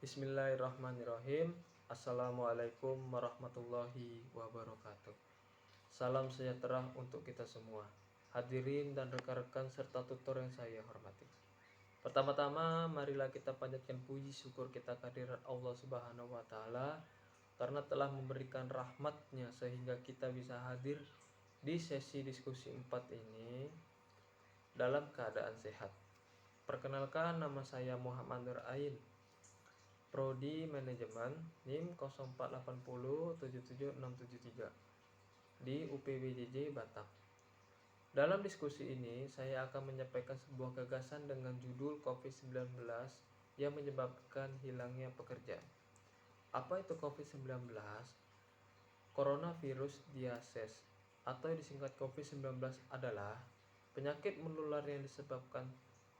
Bismillahirrahmanirrahim. Assalamualaikum warahmatullahi wabarakatuh. Salam sejahtera untuk kita semua, hadirin dan rekan-rekan serta tutor yang saya hormati. Pertama-tama, marilah kita panjatkan puji syukur kita kehadirat Allah Subhanahu wa Ta'ala karena telah memberikan rahmatnya sehingga kita bisa hadir di sesi diskusi 4 ini dalam keadaan sehat. Perkenalkan, nama saya Muhammad Nur Ain, Prodi Manajemen, NIM 048077673 di UPBJJ Batam. Dalam diskusi ini, saya akan menyampaikan sebuah gagasan dengan judul COVID-19 yang menyebabkan hilangnya pekerjaan. Apa itu COVID-19? Coronavirus disease atau disingkat COVID-19 adalah penyakit menular yang disebabkan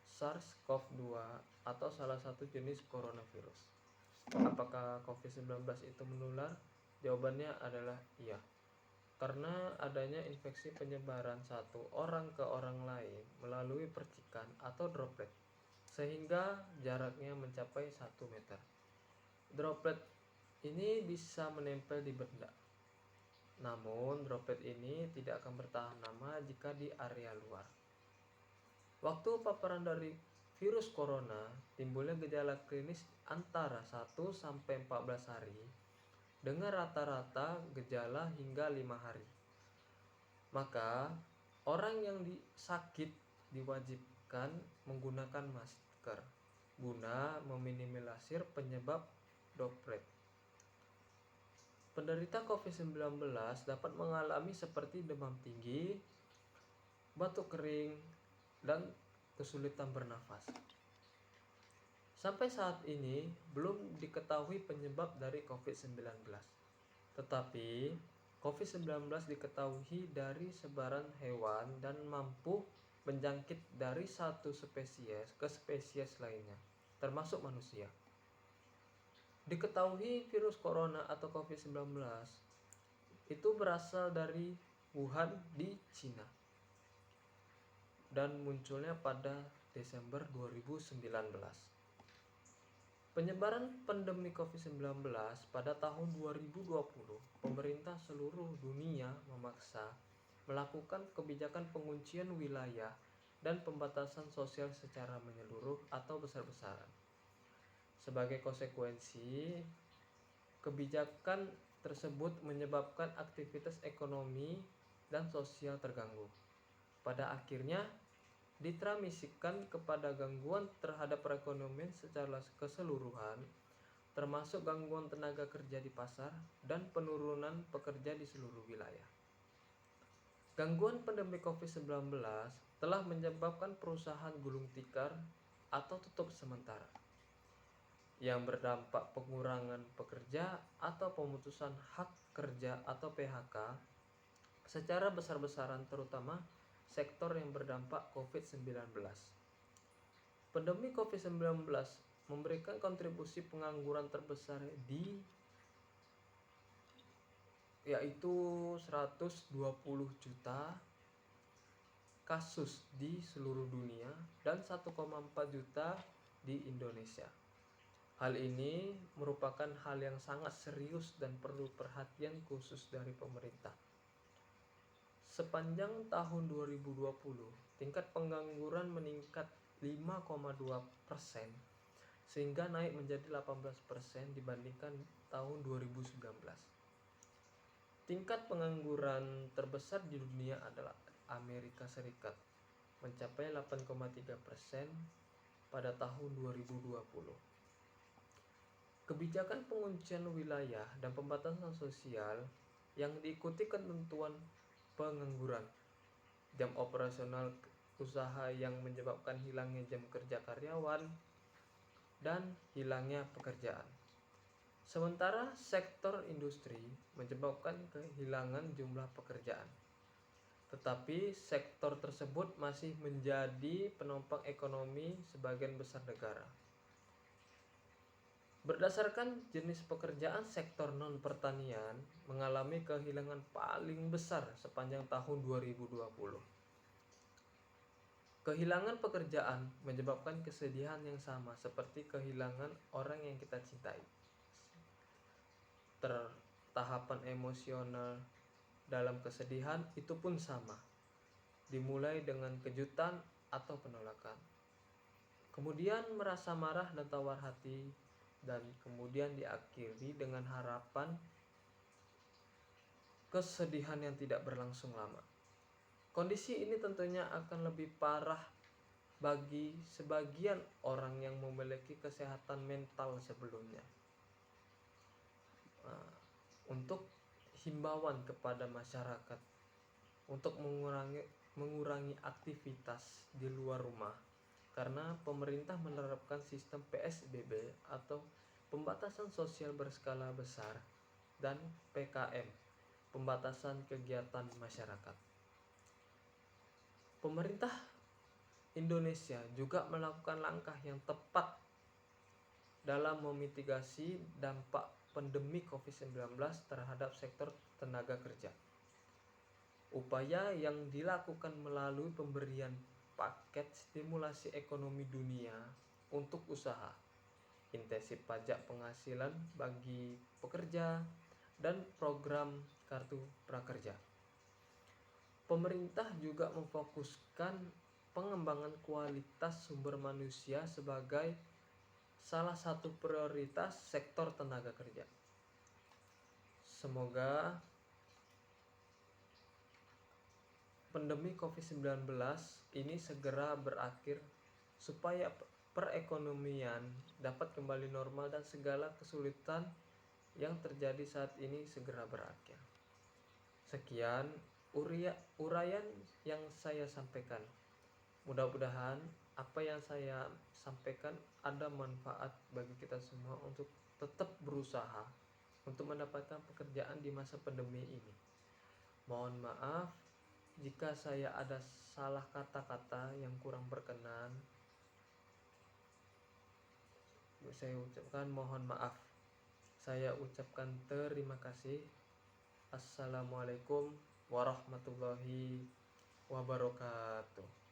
SARS-CoV-2 atau salah satu jenis coronavirus. Apakah COVID-19 itu menular? Jawabannya adalah iya. Karena adanya infeksi penyebaran satu orang ke orang lain melalui percikan atau droplet, sehingga jaraknya mencapai 1 meter. Droplet ini bisa menempel di benda. Namun droplet ini tidak akan bertahan lama jika di area luar. Waktu paparan dari virus corona, timbulnya gejala klinis antara 1-14 hari dengan rata-rata gejala hingga 5 hari. Maka orang yang sakit diwajibkan menggunakan masker guna meminimalisir penyebab droplet. Penderita COVID-19 dapat mengalami seperti demam tinggi, batuk kering, dan kesulitan bernafas. Sampai saat ini belum diketahui penyebab dari COVID-19. Tetapi COVID-19 diketahui dari sebaran hewan dan mampu menjangkit dari satu spesies ke spesies lainnya, termasuk manusia. Diketahui virus corona atau COVID-19 itu berasal dari Wuhan di Cina dan munculnya pada Desember 2019. Penyebaran pandemi COVID-19 pada tahun 2020, pemerintah seluruh dunia memaksa melakukan kebijakan penguncian wilayah dan pembatasan sosial secara menyeluruh atau besar-besaran. Sebagai konsekuensi, kebijakan tersebut menyebabkan aktivitas ekonomi dan sosial terganggu. Pada akhirnya ditransmisikan kepada gangguan terhadap perekonomian secara keseluruhan, termasuk gangguan tenaga kerja di pasar dan penurunan pekerja di seluruh wilayah. Gangguan pandemi COVID-19 telah menyebabkan perusahaan gulung tikar atau tutup sementara, yang berdampak pengurangan pekerja atau pemutusan hak kerja atau PHK secara besar-besaran, terutama sektor yang berdampak COVID-19. Pandemi COVID-19 memberikan kontribusi pengangguran terbesar yaitu 120 juta kasus di seluruh dunia dan 1,4 juta di Indonesia. Hal ini merupakan hal yang sangat serius dan perlu perhatian khusus dari pemerintah. Sepanjang tahun 2020, tingkat pengangguran meningkat 5,2% sehingga naik menjadi 18% dibandingkan tahun 2019. Tingkat pengangguran terbesar di dunia adalah Amerika Serikat, mencapai 8,3% pada tahun 2020. Kebijakan penguncian wilayah dan pembatasan sosial yang diikuti ketentuan pengangguran, jam operasional usaha yang menyebabkan hilangnya jam kerja karyawan, dan hilangnya pekerjaan. Sementara sektor industri menyebabkan kehilangan jumlah pekerjaan. Tetapi sektor tersebut masih menjadi penopang ekonomi sebagian besar negara. Berdasarkan jenis pekerjaan, sektor non-pertanian mengalami kehilangan paling besar sepanjang tahun 2020. Kehilangan pekerjaan menyebabkan kesedihan yang sama seperti kehilangan orang yang kita cintai. Tahapan emosional dalam kesedihan itu pun sama, dimulai dengan kejutan atau penolakan, kemudian merasa marah dan tawar hati, dan kemudian diakhiri dengan harapan kesedihan yang tidak berlangsung lama. Kondisi ini tentunya akan lebih parah bagi sebagian orang yang memiliki kesehatan mental sebelumnya. Untuk himbauan kepada masyarakat untuk mengurangi aktivitas di luar rumah, karena pemerintah menerapkan sistem PSBB atau pembatasan sosial berskala besar dan PKM, pembatasan kegiatan masyarakat. Pemerintah Indonesia juga melakukan langkah yang tepat dalam memitigasi dampak pandemi COVID-19 terhadap sektor tenaga kerja. Upaya yang dilakukan melalui pemberian paket stimulasi ekonomi dunia untuk usaha, intensif pajak penghasilan bagi pekerja, dan program kartu prakerja. Pemerintah juga memfokuskan pengembangan kualitas sumber manusia sebagai salah satu prioritas sektor tenaga kerja. Semoga pandemi COVID-19 ini segera berakhir supaya perekonomian dapat kembali normal dan segala kesulitan yang terjadi saat ini segera berakhir. Sekian uraian yang saya sampaikan. Mudah-mudahan apa yang saya sampaikan ada manfaat bagi kita semua untuk tetap berusaha untuk mendapatkan pekerjaan di masa pandemi ini. Mohon maaf jika saya ada salah kata-kata yang kurang berkenan. Saya ucapkan mohon maaf. Saya ucapkan terima kasih. Assalamualaikum warahmatullahi wabarakatuh.